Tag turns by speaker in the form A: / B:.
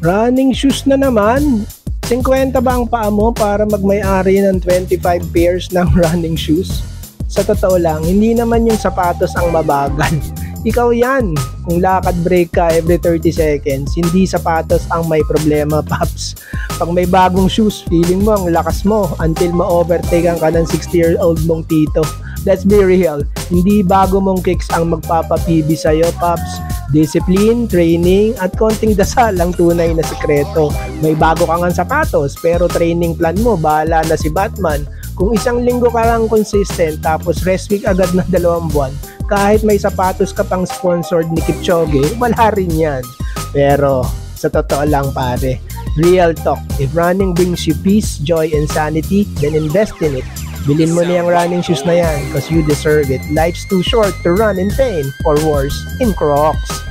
A: Running shoes na naman. 50 ba ang paa mo para magmay-ari ng 25 pairs ng running shoes? Sa totoo lang, hindi naman yung sapatos ang mabagal. Ikaw yan. Kung lakad break ka every 30 seconds, hindi sapatos ang may problema, Paps. Pag may bagong shoes, feeling mo ang lakas mo until ma-overtaken ka ng 60-year-old mong tito. Let's be real, hindi bago mong kicks ang magpapa-PB sa'yo, Paps. Discipline, training, at konting dasal ang tunay na sikreto. May bago kang sapatos, pero training plan mo, bahala na si Batman. Kung isang linggo ka lang consistent, tapos rest week agad na 2 buwan, kahit may sapatos ka pang sponsored ni Kipchoge, wala rin yan. Pero, sa totoo lang pare, real talk, if running brings you peace, joy, and sanity, then invest in it. Bilhin mo na yung running shoes na yan, cause you deserve it. Life's too short to run in pain or worse, in Crocs.